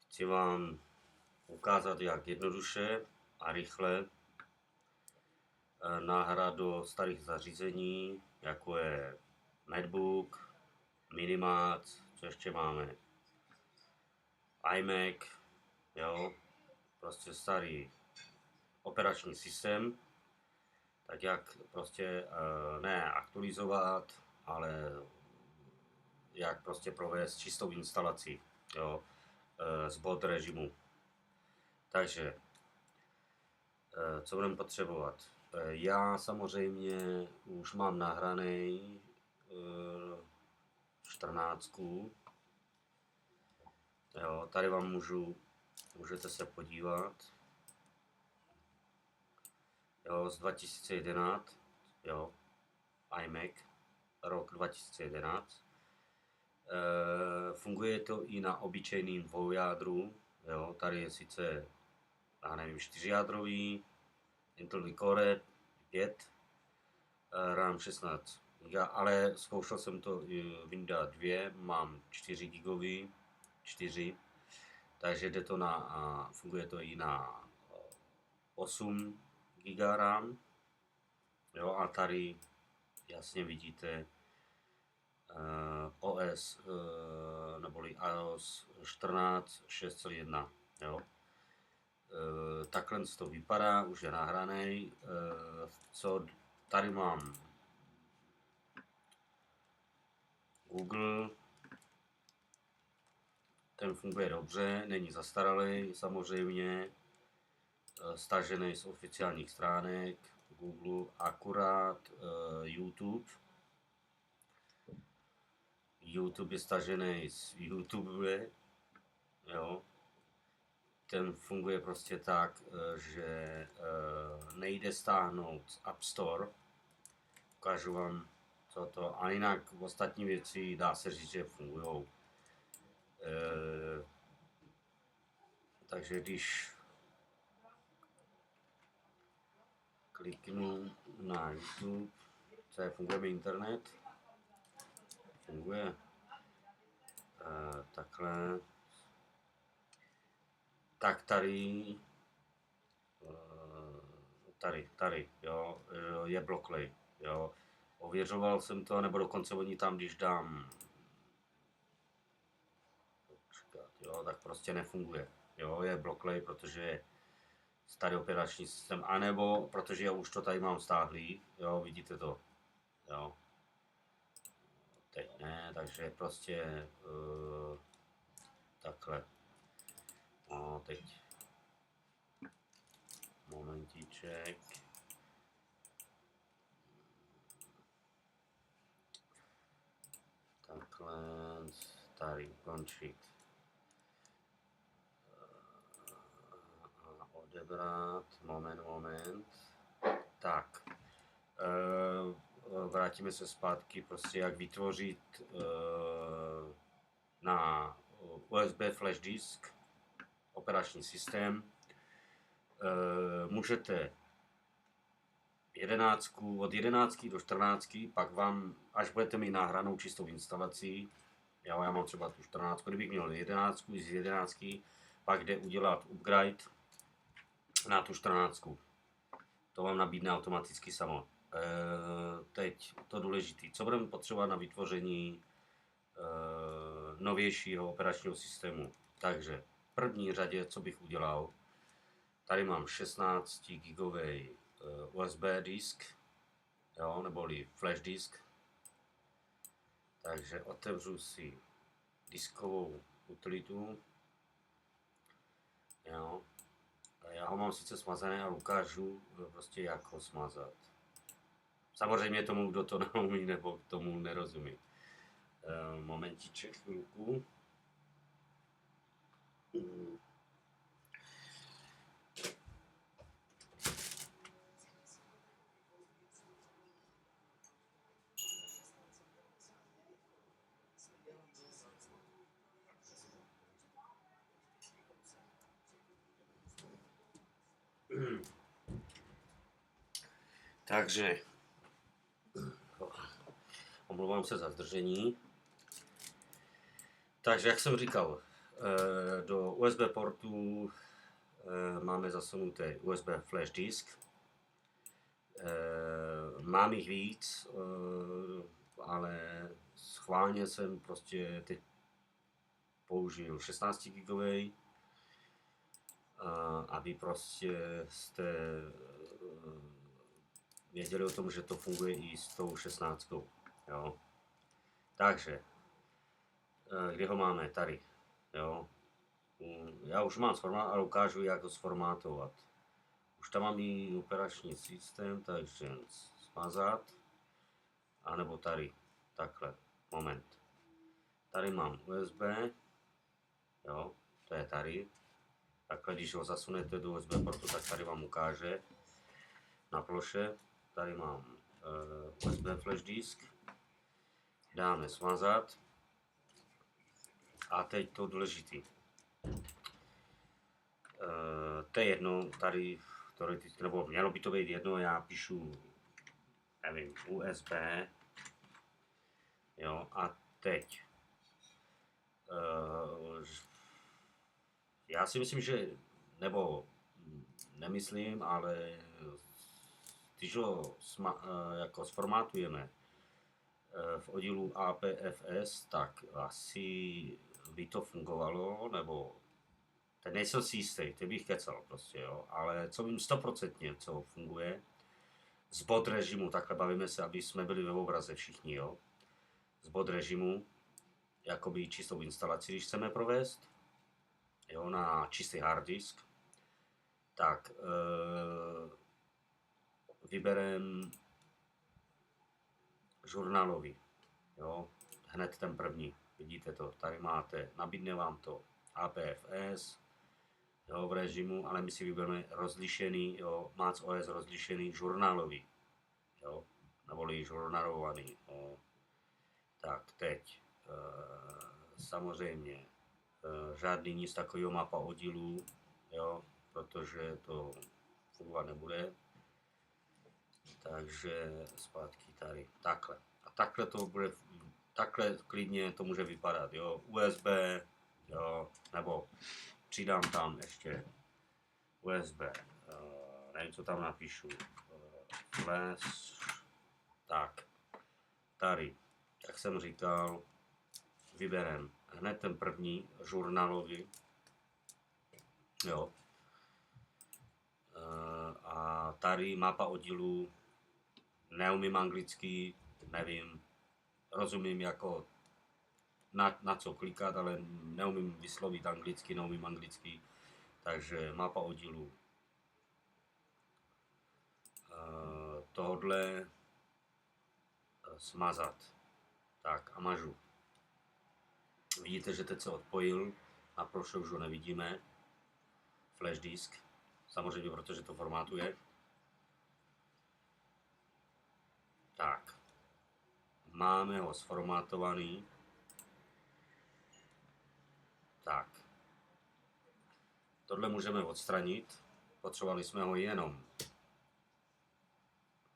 Chci vám ukázat, jak jednoduše a rychle nahrát do starých zařízení, jako je netbook, Minimat, co ještě máme, iMac, jo, prostě starý operační systém, tak jak prostě ne aktualizovat, ale jak prostě provést čistou instalaci, jo, z boot režimu. Takže, co budeme potřebovat? Já samozřejmě už mám nahraný 14. Jo, tady vám můžete se podívat. Jo, z 2011, jo, iMac, rok 2011. Funguje to i na obyčejným dvoujádru, jo, tady je sice, já nevím, 4jádrový, Intel Core 5, RAM 16 GB, ale zkoušel jsem to Windows 2, mám 4 GB, 4, takže jde to funguje to i na 8 GB RAM, jo, a tady jasně vidíte OS neboli iOS 14 6.1, jo. Takhle to vypadá, už je nahraný. Co tady mám? Google, ten funguje dobře, není zastaralý samozřejmě, stažený z oficiálních stránek Google, akurát YouTube je stažený z YouTube, jo. Ten funguje prostě tak, že nejde stáhnout z App Store. Ukážu vám toto. A jinak ostatní věci dá se říct, že fungují. Takže když kliknu na YouTube, funguje mi internet? Funguje. Takhle. Tak tady, jo, je Blockly, jo. Ověřoval jsem to, nebo dokonce oni tam, když dám, jo, tak prostě nefunguje, jo, je Blockly, protože je starý operační systém, anebo protože já už to tady mám stáhlý, jo, vidíte to, jo. Teď ne, takže prostě takhle. No, teď momentíček. Takhle, tady ukončit. A odebrat, moment. Tak, vrátíme se zpátky, prostě jak vytvořit na USB flash disk operační systém. Můžete od 11 do 14, pak vám, až budete mít nahranou čistou instalaci, já mám třeba tu 14, kdybych měl 11, z 11, pak jde udělat upgrade na tu 14. To vám nabídne automaticky samo. Teď to důležité, co budeme potřebovat na vytvoření novějšího operačního systému. Takže v první řadě, co bych udělal, tady mám 16 GB USB disk, jo, neboli flash disk. Takže otevřu si diskovou utilitu. Jo. Já ho mám sice smazaný, ale ukážu prostě, jak ho smazat. Samozřejmě tomu, kdo to neumí nebo tomu nerozumí. Momentiček, chvilku. Takže omlouvám se za zdržení. Takže jak jsem říkal, do USB portu máme zasunutý USB flash disk. Mám jich víc, ale schválně jsem prostě teď použil 16 gigový, aby prostě jste věděli o tom, že to funguje i s tou 16. Jo. Takže, kde ho máme? Tady. Jo. Já už mám sformát, ale ukážu, jak ho sformátovat. Už tam mám i operační systém, takže smazat. A nebo tady. Takhle. Moment. Tady mám USB. Jo, to je tady. Takhle, když ho zasunete do USB portu, tak tady vám ukáže na ploše. Tady mám USB flash disk. Dáme smazat. A teď to důležitý. To je jedno, tady teoreticky, nebo mělo by to být jedno, já píšu, nevím, USB. Jo, a teď. Já si myslím, že, nebo nemyslím, ale když ho jako sformátujeme v oddílu APFS, tak asi by to fungovalo, nebo teď nejsem si jistý, to bych kecal prostě, jo, ale co vím 100%, co funguje, z bod režimu, takhle bavíme se, aby jsme byli ve obraze všichni, jo, z bod režimu, jakoby čistou instalaci, když chceme provést, jo, na čistý hard disk, tak vyberem žurnálový, jo, hned ten první, vidíte to, tady máte, nabídne vám to APFS, jo, v režimu, ale my si vybereme rozlišený, jo, Mac OS rozlišený žurnálový, jo, neboli žurnálovaný, jo. Tak teď, samozřejmě, žádný nic takového mapa oddílů, jo, protože to fungovat nebude. Takže zpátky tady, takhle. A takhle to bude, takhle klidně to může vypadat, jo, USB, jo, nebo přidám tam ještě USB, nevím, co tam napíšu, flash, tak, tady, jak jsem říkal, vyberem hned ten první, žurnálový, jo, a tady mapa oddílů, neumím anglicky, nevím, rozumím jako na co klikat, ale neumím vyslovit anglicky, neumím anglicky, takže mapa oddílů tohodle smazat. Tak a mažu. Vidíte, že teď se odpojil, na ploše už ho nevidíme, flash disk, samozřejmě, protože to formátuje. Tak, máme ho sformátovaný. Tak, tohle můžeme odstranit, potřebovali jsme ho jenom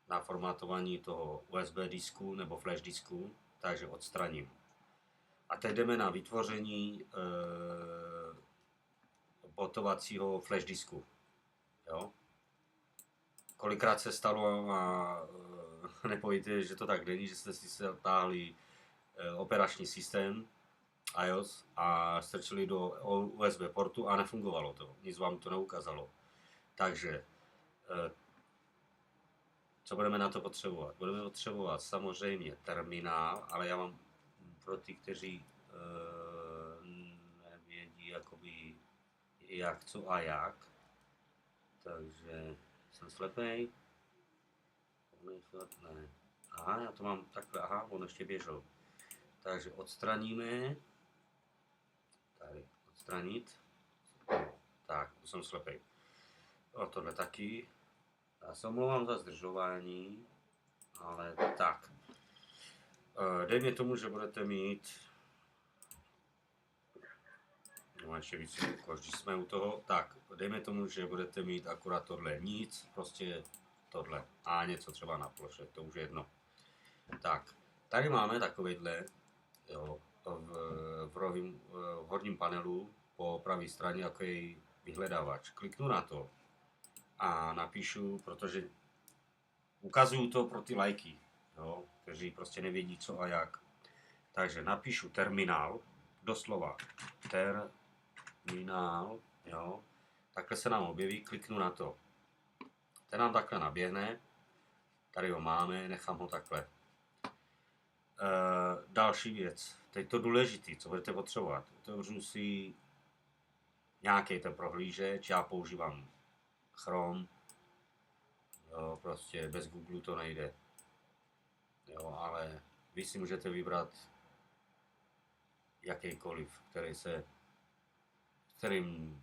na formátování toho USB disku nebo flash disku, takže odstraním. A teď jdeme na vytvoření botovacího flash disku. Jo? Kolikrát se stalo a nepovíte, že to tak není, že jste si zatáhli operační systém iOS a strčili do USB portu a nefungovalo to. Nic vám to neukázalo. Takže co budeme na to potřebovat? Budeme potřebovat samozřejmě terminál, ale já mám pro ty, kteří nevědí jakoby jak, co a jak. Takže jsem slepej. Ne. Aha, já to mám takhle, aha, on ještě běžel. Takže odstraníme. Tady, odstranit. Tak, to jsem slepej. O, tohle taky. Já se omlouvám za zdržování, ale tak. Dejme tomu, že budete mít, no ještě víc, když jsme u toho, tak dejme tomu, že budete mít akorát tohle, nic, prostě tohle a něco třeba na ploše, to už je jedno. Tak, tady máme takovýhle, jo, v horním panelu po pravé straně jako je vyhledávač. Kliknu na to a napíšu, protože ukazuju to pro ty lajky, jo, kteří prostě nevědí co a jak. Takže napíšu terminál, doslova terminál, jo, takhle se nám objeví, kliknu na to. Ten nám takhle naběhne, tady ho máme, nechám ho takhle. Další věc, teď to důležité, co budete potřebovat. Otevřu si nějaký ten prohlížeč, já používám Chrome, jo, prostě bez Google to nejde. Jo, ale vy si můžete vybrat jakýkoliv, kterým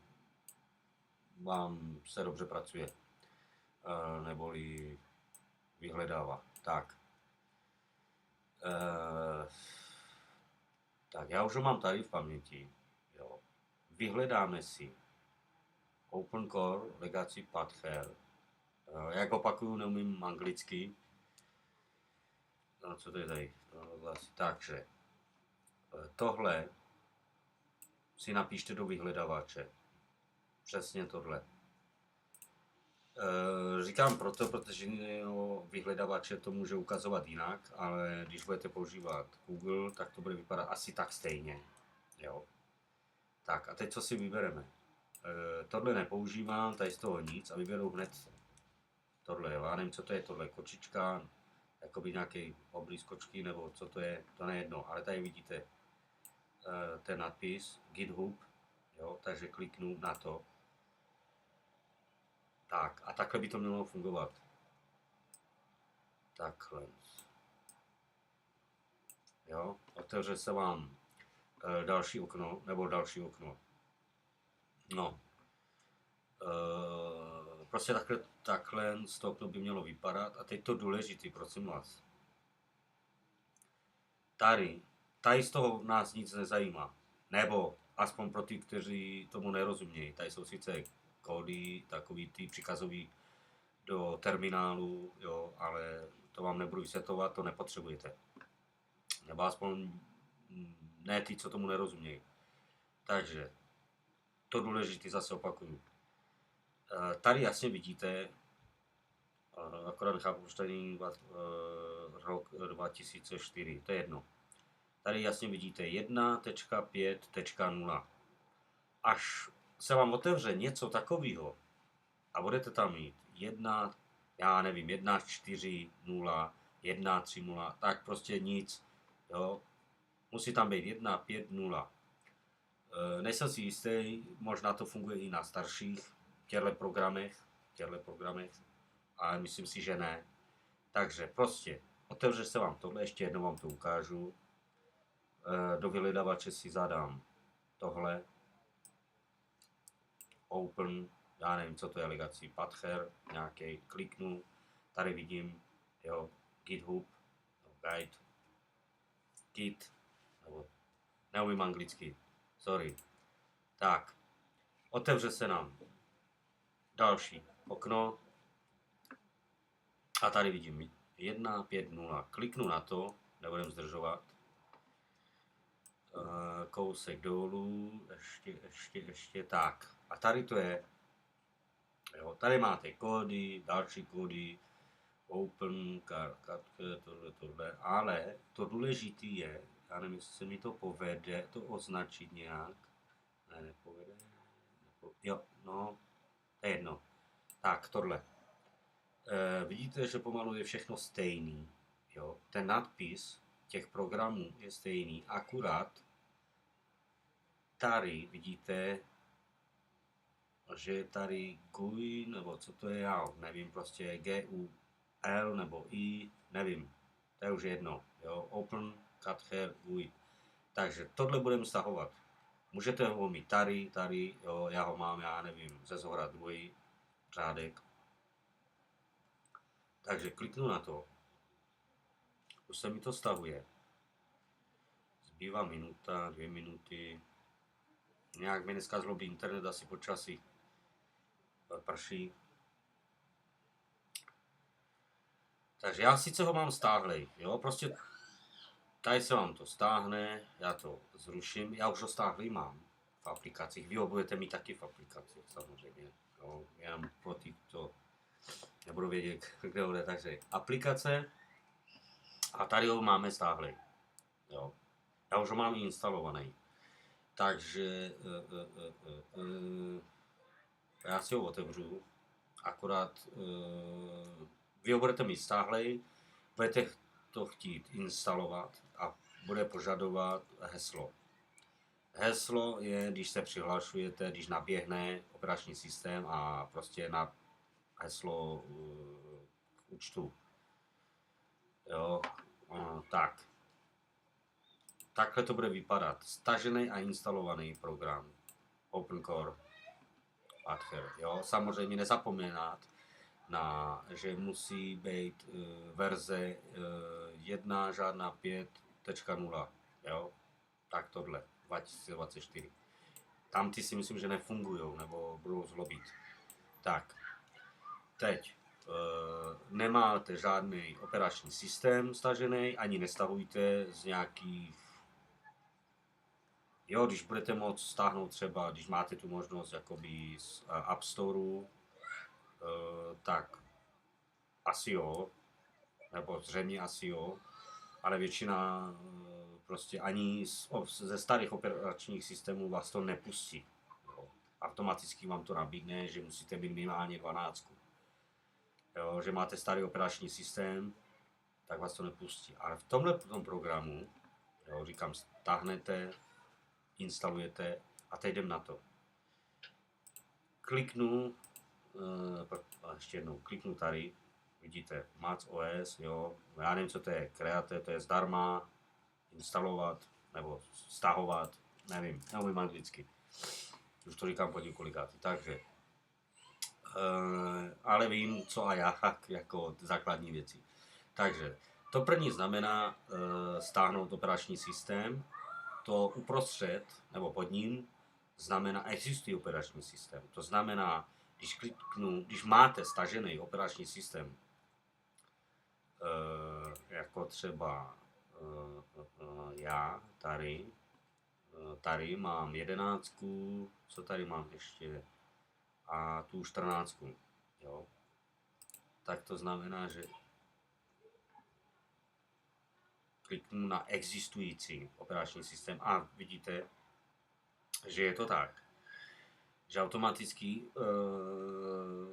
vám se dobře pracuje, neboli vyhledává. Tak. Tak já už ho mám tady v paměti. Jo. Vyhledáme si Open Core Legacy Pathhair. Jak opakuju, neumím anglicky. No, co to je tady? Takže tohle si napište do vyhledavače. Přesně tohle. Říkám proto, protože vyhledavače to může ukazovat jinak, ale když budete používat Google, tak to bude vypadat asi tak stejně. Jo. Tak a teď co si vybereme? Tohle nepoužívám, tady z toho nic a vyberu hned tohle. Já nevím, co to je tohle, kočička, jakoby nějaký obrys kočky, nebo co to je, to nejedno, ale tady vidíte ten nadpis GitHub, jo, takže kliknu na to. Tak, a takhle by to mělo fungovat. Takhle. Jo, otevře se vám další okno, nebo další okno. No. Prostě takhle z toho okno by mělo vypadat. A teď to důležité, prosím vás. Tady z toho nás nic nezajímá. Nebo aspoň pro ty, kteří tomu nerozumějí. Tady jsou sice kódy, takový ty přikazový do terminálu, jo, ale to vám nebudu vysvětlovat, to nepotřebujete. Nebo aspoň ne ty, co tomu nerozumějí. Takže to důležité zase opakuju. Tady jasně vidíte, akorát nechápu, že tady rok 2004, to je jedno. Tady jasně vidíte 1.5.0. Až se vám otevře něco takového a budete tam mít 1, já nevím, 1.4.0, 1.3.0, tak prostě nic, jo. Musí tam být 1.5.0. Nejsem si jistý, možná to funguje i na starších těchto programech, ale myslím si, že ne. Takže prostě otevře se vám tohle, ještě jednou vám to ukážu. Do vyhledavače si zadám tohle. Open, já nevím, co to je, Legacy Pathhair, nějaký, kliknu, tady vidím, jo, GitHub, Guide, Git, nebo neumím anglicky, sorry. Tak, otevře se nám další okno a tady vidím 1.5.0. Kliknu na to, nebudem zdržovat. Kousek dolů, ještě tak. A tady to je. Jo, tady máte kódy, další kódy, open, tohle, ale to důležité je, já nevím, jestli se mi to povede, to označit nějak. Ne, nepovede. Jo, no, to je jedno. Tak, tohle. Vidíte, že pomalu je všechno stejný. Jo? Ten nadpis těch programů je stejný, akurát tady vidíte, že je tady GUI, nebo co to je, já nevím, prostě GUL nebo I, nevím, to je už jedno, jo? Open Pathhair GUI. Takže tohle budeme stahovat. Můžete ho mít tady, jo, já ho mám, já nevím, ze zhora druhý řádek. Takže kliknu na to. Už se mi to stahuje. Zbývá minuta, 2 minuty. Nějak mi dneska zlobí internet, asi počasí. Prší. Takže já sice ho mám stáhlej, jo, prostě tady se vám to stáhne, já to zruším, já už ho stáhlý mám v aplikacích, vy ho budete mít taky v aplikacích samozřejmě, jo, jenom pro ty, to nebudu vědět, kde ho jde, takže aplikace a tady ho máme stáhlý, jo, já už ho mám instalovaný, takže já si ho otevřu, akorát vy ho budete mít stáhlej, budete to chtít instalovat a bude požadovat heslo. Heslo je, když se přihlašujete, když naběhne operační systém a prostě na heslo k účtu. Jo, tak. Takhle to bude vypadat. Stažený a instalovaný program OpenCore Adher. Jo, samozřejmě nezapomínat že musí být verze 1 žádná 5.0, jo, tak tohle, 2024. Tam ty si myslím, že nefungují, nebo budou zlobit. Tak, teď nemáte žádný operační systém stažený, ani nestahujte z nějakých, jo, když budete moct stáhnout třeba, když máte tu možnost jakoby z App Storeu, tak asi jo, nebo zřejmě asi jo, ale většina prostě ani ze starých operačních systémů vás to nepustí. Jo. Automaticky vám to nabídne, že musíte mít minimálně 12. Jo, že máte starý operační systém, tak vás to nepustí. Ale v tomhle programu, jo, říkám, stáhnete, instalujete a teď jdem na to. Kliknu, ještě jednou, kliknu tady, vidíte, Mac OS, jo, já nevím, co to je, Create, to je zdarma, instalovat, nebo stahovat, neumím anglicky, už to říkám po několikátý, takže, ale vím, co a jak, jako základní věci. Takže, to první znamená stáhnout operační systém, to uprostřed, nebo pod ním, znamená existuje operační systém, to znamená, když máte stažený operační systém, jako třeba já tady mám 11, co tady mám ještě, a tu 14, jo, tak to znamená, že kliknu na existující operační systém a vidíte, že je to tak, že automaticky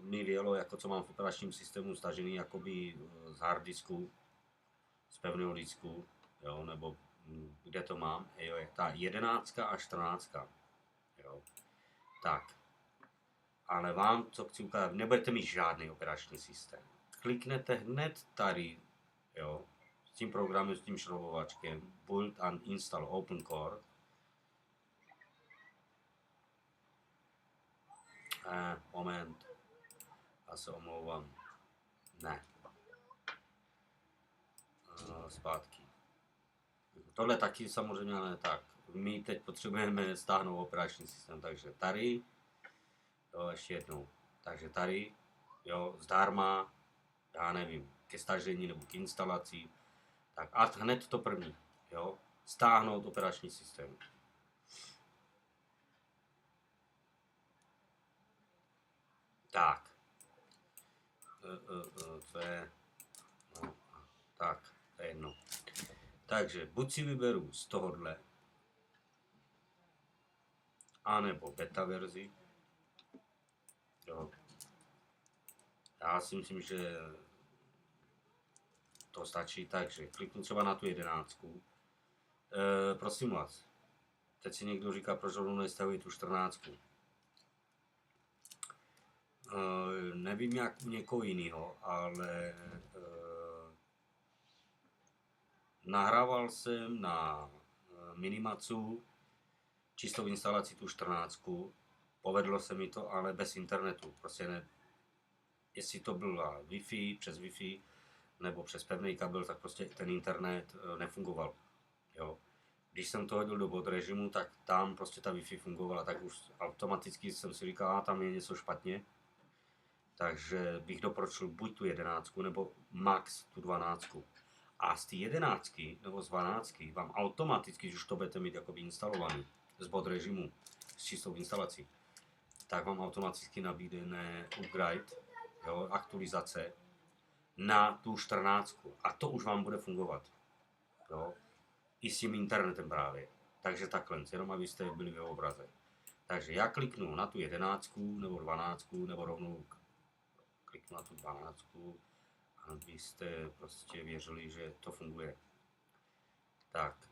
mi vyjelo, jako co mám v operačním systému stažený jakoby z hard disku, z pevného disku, jo, nebo kde to mám, jo, je ta 11 a 14, jo, tak, ale vám, co chci ukázat, nebudete mít žádný operační systém, kliknete hned tady, jo, s tím programem, s tím šrobovačkem, Build and Install OpenCore, moment, já se omlouvám, ne, zpátky. Tohle taky samozřejmě, ale tak. My teď potřebujeme stáhnout operační systém, takže tady, jo, ještě jednou, takže tady, jo, zdarma, já nevím, ke stažení nebo k instalaci, tak a hned to první, jo, stáhnout operační systém. Tak, to je, no, tak, to je jedno. Takže buď si vyberu z tohohle, anebo beta verzi. Jo. Já si myslím, že to stačí, takže kliknu třeba na tu 11. Prosím vás, teď si někdo říká, proč rovnou nestavuji tu 14. Nevím jak u někoho jiného, ale nahrával jsem na Minimacu čistou instalaci tu 14. Povedlo se mi to, ale bez internetu. Prostě ne, jestli to byla Wi-Fi, přes Wi-Fi, nebo přes pevný kabel, tak prostě ten internet nefungoval. Jo. Když jsem to hodil do bod režimu, tak tam prostě ta Wi-Fi fungovala, tak už automaticky jsem si říkal, tam je něco špatně. Takže bych doporučil buď tu 11, nebo max tu 12. A z té 11 nebo z 12 vám automaticky, když už to budete mít jakoby instalovaný z bod režimu, s čistou instalací, tak vám automaticky nabídne upgrade, jo, aktualizace na tu 14. A to už vám bude fungovat. Jo. I s tím internetem právě. Takže takhle, jenom abyste byli ve obraze. Takže já kliknu na tu 11 nebo 12 nebo rovnou kliknu na tu 12, abyste prostě věřili, že to funguje. Tak,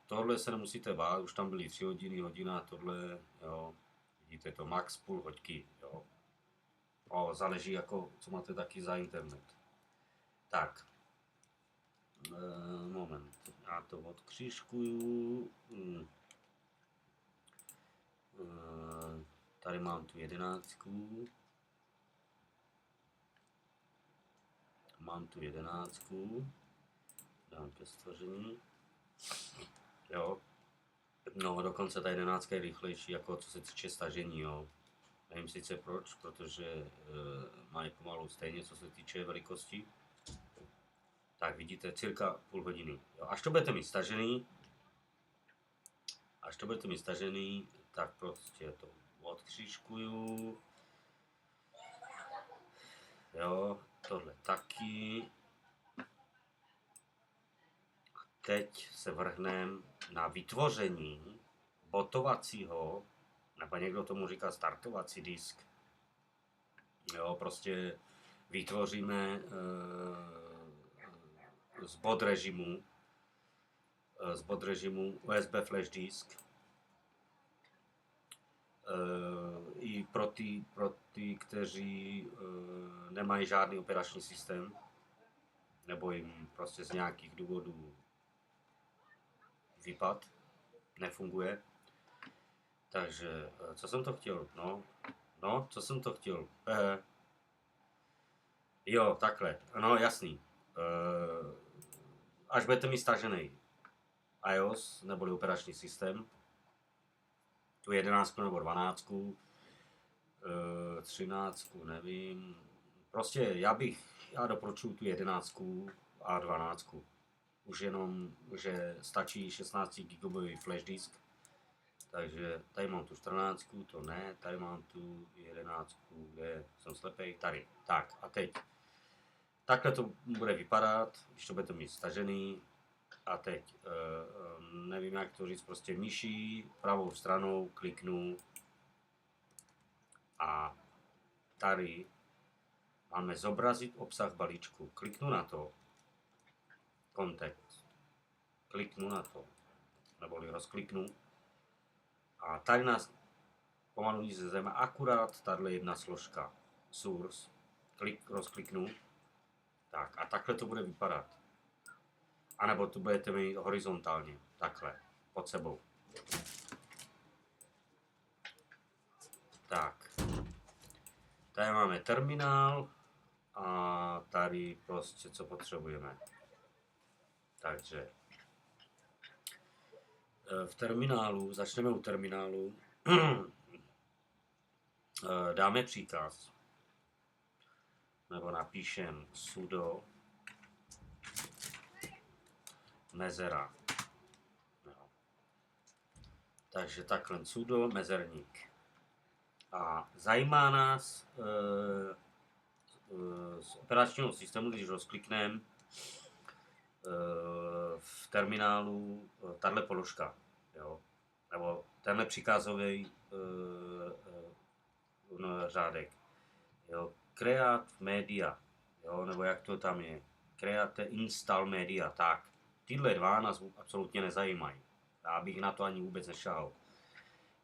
tohle se nemusíte bát, už tam byly 3 hodiny, hodina, tohle, jo, vidíte to, max půl hoďky, jo. Záleží jako, co máte taky za internet. Tak, moment, já to odkřížkuju. Tady mám tu 11. Mám tu 11. Dám ke stvoření. Jo. No, dokonce ta 11 je rychlejší, jako co se týče stažení, jo. Nevím sice proč, protože mají pomalu stejně, co se týče velikosti. Tak vidíte, cirka půl hodiny. Jo, až to budete mít stažený, tak prostě to odkřížkuju. Jo, tohle taky. Teď se vrhneme na vytvoření botovacího, nebo někdo tomu říká startovací disk. Jo, prostě vytvoříme z bod režimu USB flash disk. I pro ty, kteří nemají žádný operační systém, nebo jim prostě z nějakých důvodů vypad, nefunguje. Takže, co jsem to chtěl? Co jsem to chtěl? Jo, takhle, no jasný. Až budete mít stažený iOS, neboli operační systém, tu 11 nebo 12, 13, nevím. Prostě já doporučuji tu 11 a 12. Už jenom, že stačí 16 GB flash disk. Takže tady mám tu 14, to ne, tady mám tu 11, kde jsem slepej, tady. Tak a teď. Takhle to bude vypadat, když to budete mít stažený. A teď, nevím jak to říct, prostě myší pravou stranou kliknu a tady máme zobrazit obsah balíčku. Kliknu na to, kontakt, kliknu na to, neboli rozkliknu a tady nás pomalu ze zeme akurát tahle jedna složka, source, rozkliknu, tak a takhle to bude vypadat. A nebo to budete mít horizontálně, takhle, pod sebou. Tak, tady máme terminál a tady prostě co potřebujeme. Takže v terminálu, začneme u terminálu, dáme příkaz, nebo napíšem sudo mezera. No. Takže takhle sudo mezerník. A zajímá nás z operačního systému, když rozklikneme v terminálu tahle položka, jo? Nebo tenhle příkazový řádek. Jo? Create media, jo? Nebo jak to tam je. Create install media, tak. Tyhle dva nás absolutně nezajímají. Já bych na to ani vůbec nešel.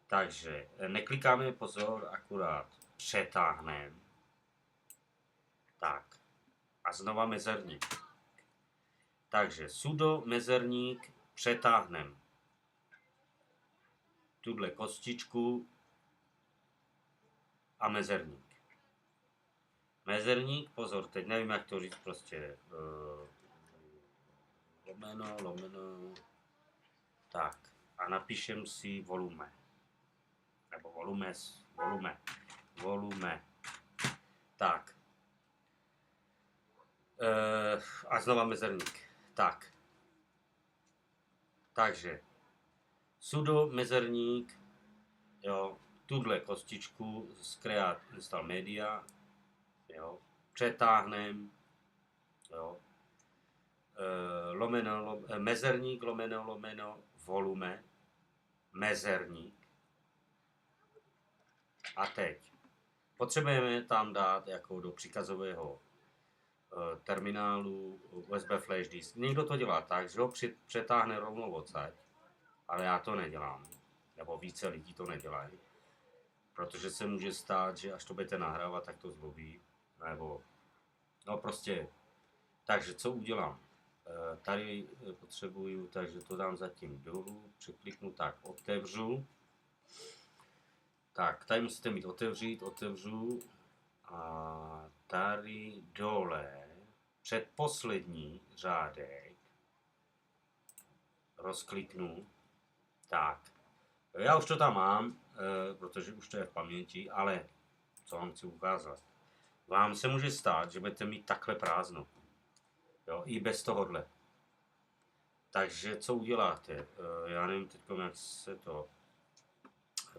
Takže neklikáme, pozor, akurát přetáhneme. Tak. A znova mezerník. Takže sudo mezerník přetáhneme. Tuhle kostičku a mezerník. Mezerník, pozor, teď nevím, jak to říct, prostě lomeno, tak a napíšem si volume, nebo volume, tak a znova mezerník, Tak. Takže sudo mezerník, jo, tuhle kostičku z Create Install Media, jo, přetáhnem, jo, mezerník, lomeno, volume, mezerník. A teď potřebujeme tam dát jako do příkazového terminálu USB flash disk. Někdo to dělá tak, že ho přetáhne rovnou odsaď, ale já to nedělám. Nebo více lidí to nedělají. Protože se může stát, že až to budete nahrávat, tak to zlobí. Nebo, no prostě. Takže co udělám? Tady potřebuju, takže to dám zatím dolů, překliknu tak, otevřu. Tak, tady musíte mít otevřu a tady dole předposlední řádek rozkliknu. Tak, já už to tam mám, protože už to je v paměti, ale co vám chci ukázat. Vám se může stát, že budete mít takhle prázdno. Jo, i bez tohohle. Takže co uděláte? Já nevím teď, jak se to...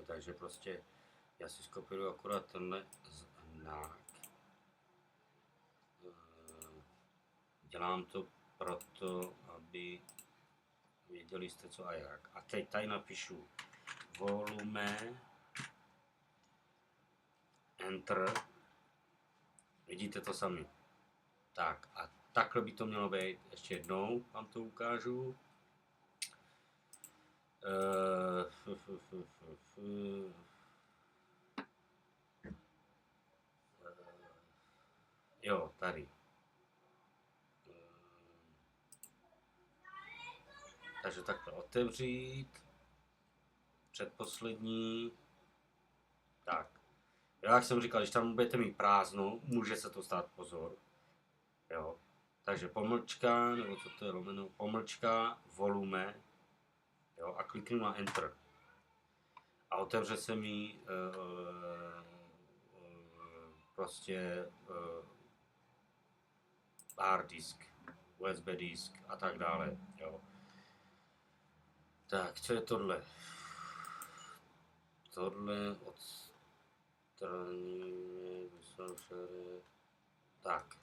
Takže prostě já si skopíruji akorát tenhle znak. Dělám to proto, aby věděli jste co a jak. A teď tady napíšu volume, enter. Vidíte to sami. Tak a takhle by to mělo být. Ještě jednou vám to ukážu. Jo, tady. Takže takhle otevřít. Předposlední. Tak. Jo, jak jsem říkal, když tam budete mít prázdno, může se to stát, pozor. Jo. Takže pomlčka, nebo co to je lomeno, pomlčka, volume. Jo, a kliknu na Enter. A otevře se mi prostě hard disk, USB disk a tak dále. Jo. Tak, co je tohle? Tohle odstraníme, tak.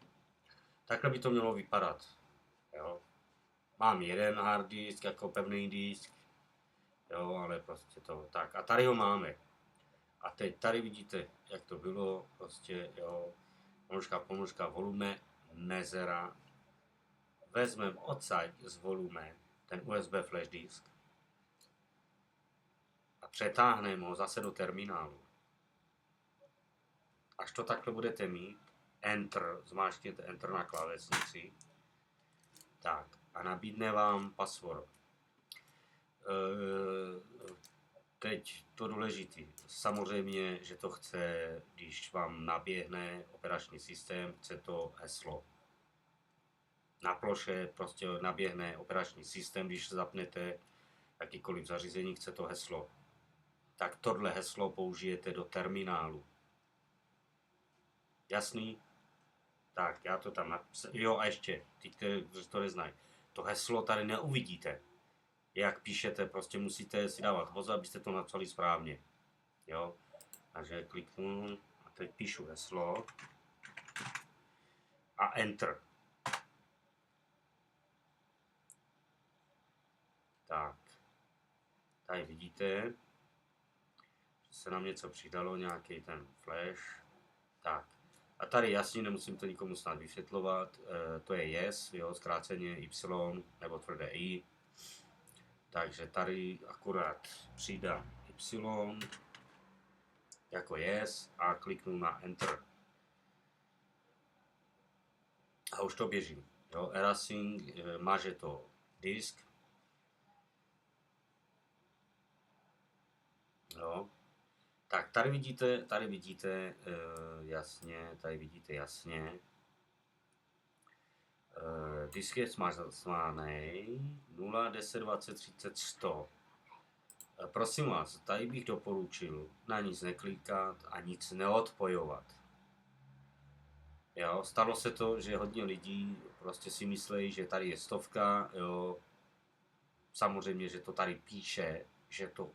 Takhle by to mělo vypadat. Jo. Mám jeden hard disk jako pevný disk, jo, ale prostě to tak. A tady ho máme. A teď tady vidíte, jak to bylo, prostě, jo, pomlčka, volume, mezera. Vezmeme odsaď z volume ten USB flash disk a přetáhneme ho zase do terminálu. Až to takhle budete mít, Enter, zmáčkněte Enter na klávesnici, tak a nabídne vám password. Teď to důležité. Samozřejmě, že to chce, když vám naběhne operační systém, chce to heslo. Na ploše prostě naběhne operační systém, když zapnete jakýkoliv zařízení, chce to heslo. Tak tohle heslo použijete do terminálu. Jasný? Tak, já to tam napsal. Jo, a ještě, ty, kteří to neznají. To heslo tady neuvidíte. Jak píšete, prostě musíte si dávat pozor, abyste to napsali správně. Jo, takže kliknu a teď píšu heslo a Enter. Tak, tady vidíte, že se nám něco přidalo, nějaký ten flash. Tak, a tady jasně, nemusím to nikomu snad vysvětlovat, to je yes, jo, zkráceně Y nebo tvrdé I. Takže tady akurát přidám Y jako yes a kliknu na Enter. A už to běží. Jo, erasing, maže to disk. Jo. Tak tady vidíte jasně. Disk je smazaný 0, 10, 20, 30, 100. Prosím vás, tady bych doporučil na nic neklikat a nic neodpojovat. Jo, stalo se to, že hodně lidí prostě si myslí, že tady je 100, jo. Samozřejmě, že to tady píše, že to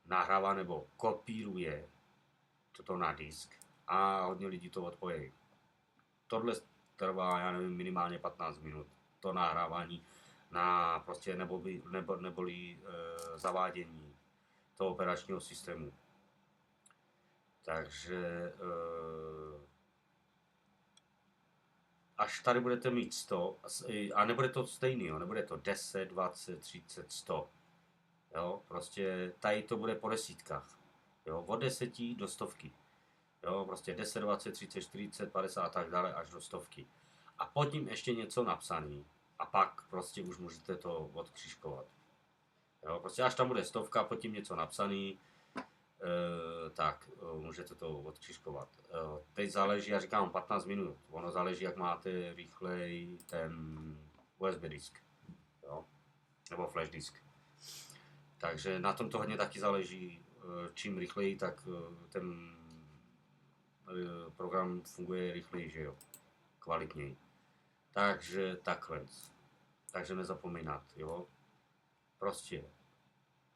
nahrává nebo kopíruje toto na disk a hodně lidí to odpojí. Tohle trvá, já nevím, minimálně 15 minut. To nahrávání na prostě neboli zavádění toho operačního systému. Takže až tady budete mít 100, a nebude to stejný, jo, nebude to 10, 20, 30, 100. Jo, prostě tady to bude po desítkách. Jo, od 10 do 100. Jo, prostě 10, 20, 30, 40, 50 a tak dále až do 100. A pod tím ještě něco napsaný. A pak prostě už můžete to odkřížkovat. Jo, prostě až tam bude 100, pod tím něco napsaný, tak můžete to odkřížkovat. Teď záleží, já říkám 15 minut. Ono záleží, jak máte rychlej ten USB disk. Jo? Nebo flash disk. Takže na tom to hodně taky záleží. Čím rychleji, tak ten program funguje rychleji, že jo. Kvalitněji. Takže takhle. Takže nezapomínat, jo. Prostě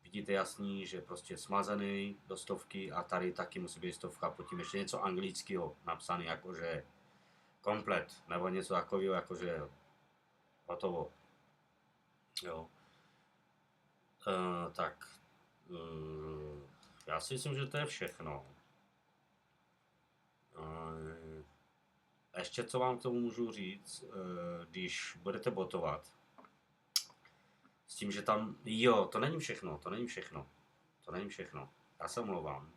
vidíte jasný, že prostě smazaný do 100 a tady taky musí být 100, pod tím ještě něco anglického napsané, jakože komplet, nebo něco takového, jakože hotovo. Jo. Tak já si myslím, že to je všechno. Ještě co vám k tomu můžu říct, když budete botovat, s tím, že tam, jo, to není všechno, já se omlouvám.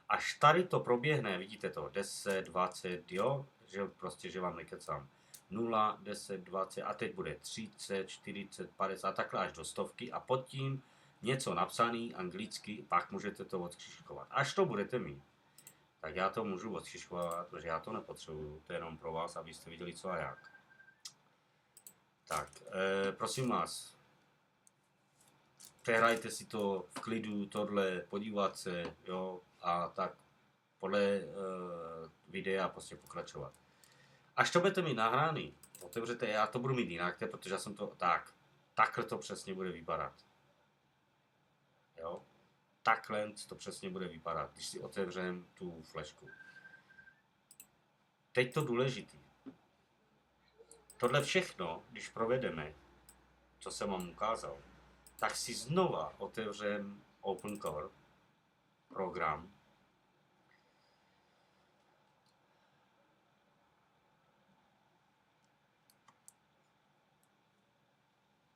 Až tady to proběhne, vidíte to, 10, 20, jo, že prostě, že vám nekecám, 0, 10, 20 a teď bude 30, 40, 50, takhle až do 100 a pod tím něco napsaný anglicky, pak můžete to odkřižkovat. Až to budete mít, tak já to můžu odkřižkovat, protože já to nepotřebuju, to je jenom pro vás, abyste viděli co a jak. Tak, prosím vás, přehrajte si to v klidu, tohle, podívat se, jo, a tak podle videa prostě pokračovat. Až to budete mít nahraný, otevřete, já to budu mít jinak, protože já jsem to, takhle to přesně bude vypadat. Jo, takhle to přesně bude vypadat, když si otevřem tu flešku. Teď to důležitý. Tohle všechno, když provedeme, co jsem vám ukázal, tak si znova otevřem OpenCore program.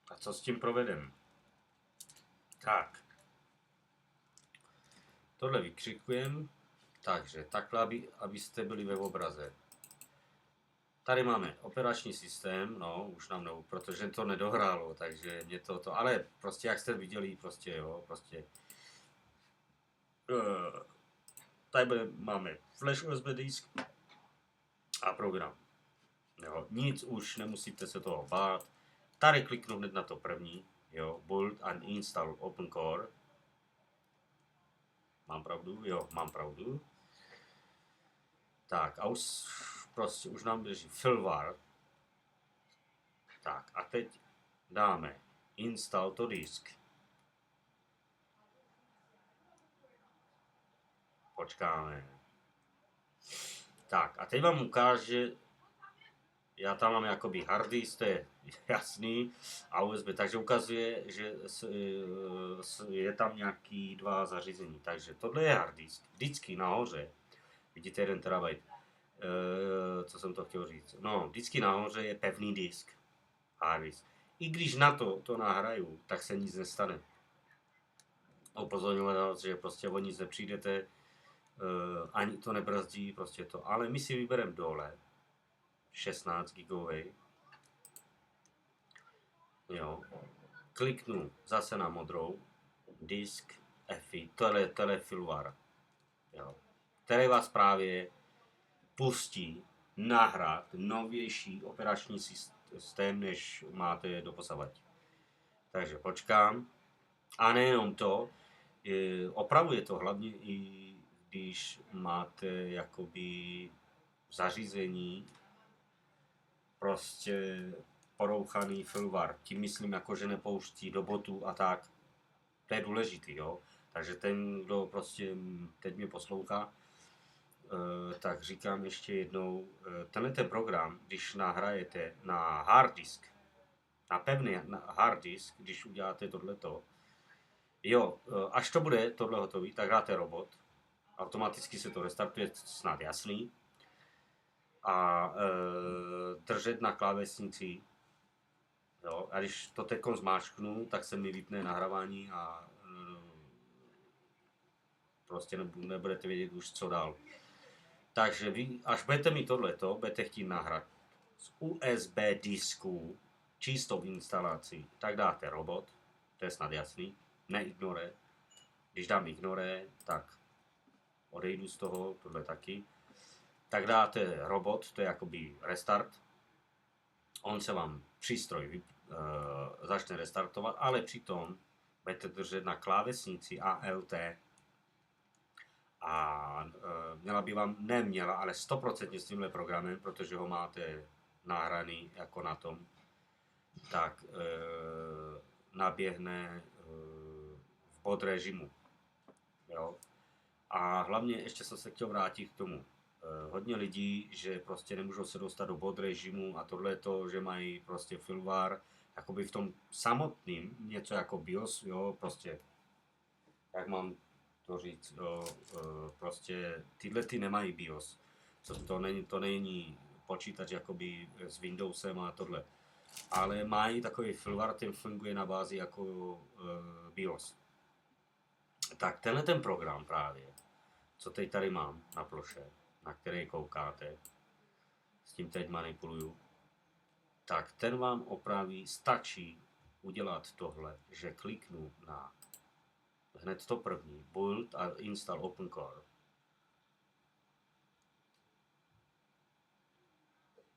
A co s tím provedem? Tak. Tohle vykřikujem. Takže takhle, abyste byli ve obraze. Tady máme operační systém, no, už nám protože to nedohrálo, takže mě to, ale prostě jak jste viděli, prostě jo, prostě. Tady máme flash USB disk a program. Jo, nic už nemusíte se toho bát. Tady kliknu hned na to první, jo, build and install OpenCore. Mám pravdu? Jo, mám pravdu. Tak a už nám běží firmware. Tak a teď dáme install to disk. Počkáme. Tak a teď vám ukáže, já tam mám jakoby hard disk, to je jasný, a USB, takže ukazuje, že je tam nějaký 2 zařízení. Takže tohle je hard disk. Vždycky nahoře, vidíte 1 TB. Co jsem to chtěl říct? No, vždycky nahoře je pevný disk. Hard disk. I když na to nahraju, tak se nic nestane. Upozorňuji vás, že prostě o nic nepřijdete, ani to nebrzdí, prostě to. Ale my si vybereme dole 16 gigový. Jo. Kliknu zase na modrou disk EFI, tohle je firmware, jo, který vás právě pustí nahrát novější operační systém, než máte doposavať. Takže počkám. A nejenom to, opravuje to hlavně i když máte jakoby zařízení, prostě porouchaný firmware. Tím myslím jako, že nepouští do botu a tak. To je důležitý, jo. Takže ten, kdo prostě teď mě poslouchá, tak říkám ještě jednou, tenhle ten program, když nahrajete na hard disk, na pevný hard disk, když uděláte tohleto, jo, až to bude tohle hotový, tak dáte robot, automaticky se to restartuje, snad jasný, a držet na klávesnici, jo, a když to teď zmáčknu, tak se mi vypne nahrávání a prostě nebudete vědět už co dál. Takže vy, až budete mít tohleto, budete chtít nahrát z USB disku čistou instalaci, tak dáte robot, to je snad jasný, neignore. Když dám ignore, tak odejdu z toho, tohle taky. Tak dáte robot, to je jakoby restart. On se vám přístroj začne restartovat, ale přitom budete držet na klávesnici ALT a neměla, ale 100% s tímhle programem, protože ho máte nahraný jako na tom, tak naběhne v bod režimu. Jo? A hlavně ještě jsem se chtěl vrátit k tomu. Hodně lidí, že prostě nemůžou se dostat do bod režimu a tohleto, že mají prostě firmware, jakoby v tom samotným, něco jako BIOS, jo, prostě, jak mám to říct, jo, prostě tyhle ty nemají BIOS. To není počítač jakoby s Windowsem a tohle. Ale mají takový firmware, ten funguje na bázi jako BIOS. Tak tenhle ten program právě, co teď tady mám na ploše, na který koukáte, s tím teď manipuluju, tak ten vám opraví, stačí udělat tohle, že kliknu na hned to první, build a install OpenCore.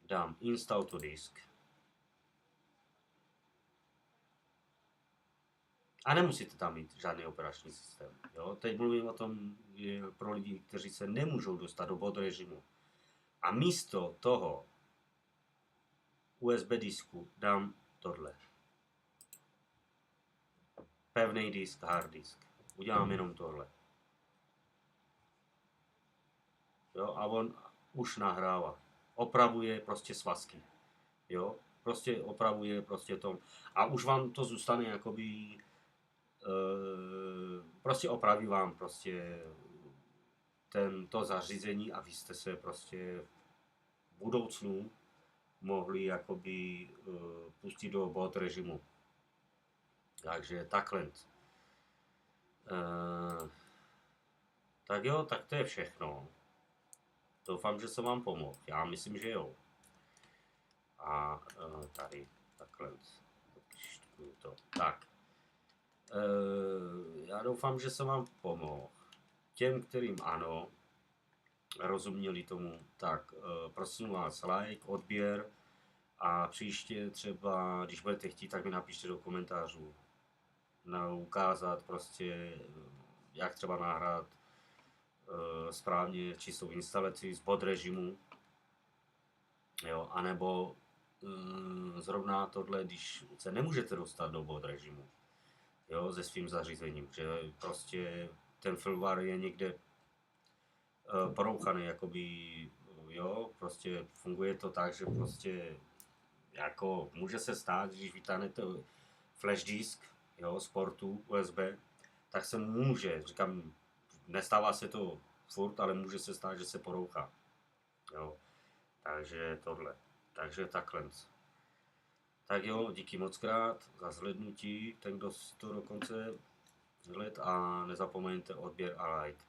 Dám install to disk. A nemusíte tam mít žádný operační systém. Jo? Teď mluvím o tom pro lidi, kteří se nemůžou dostat do bod režimu. A místo toho USB disku dám tohle. Pevný disk, hard disk. Udělám jenom tohle. Jo? A on už nahrává. Opravuje prostě svazky. Jo? Prostě opravuje prostě to. A už vám to zůstane jakoby prostě opraví vám prostě to zařízení a vy jste se prostě v budoucnu mohli jakoby pustit do bot režimu. Takže takhle. Tak jo, tak to je všechno. Doufám, že jsem vám pomohl. Já myslím, že jo. A tady takhle. To. Tak. Já doufám, že jsem vám pomohl. Těm, kterým ano, rozuměli tomu, tak prosím vás like, odběr a příště třeba, když budete chtít, tak mi napište do komentářů. Ukázat prostě, jak třeba nahrát správně čistou instalaci z bod režimu. Jo, anebo zrovna tohle, když se nemůžete dostat do bod režimu, jo, se svým zařízením, že prostě ten firmware je někde porouchaný, jakoby, jo, prostě funguje to tak, že prostě jako může se stát, když vytáhnete flash disk, jo, z portu USB, tak se může, říkám, nestává se to furt, ale může se stát, že se porouchá, jo, takže tohle, takže takhle. Tak jo, díky moc krát za zhlédnutí, ten, kdo to dokonce hled a nezapomeňte odběr a like.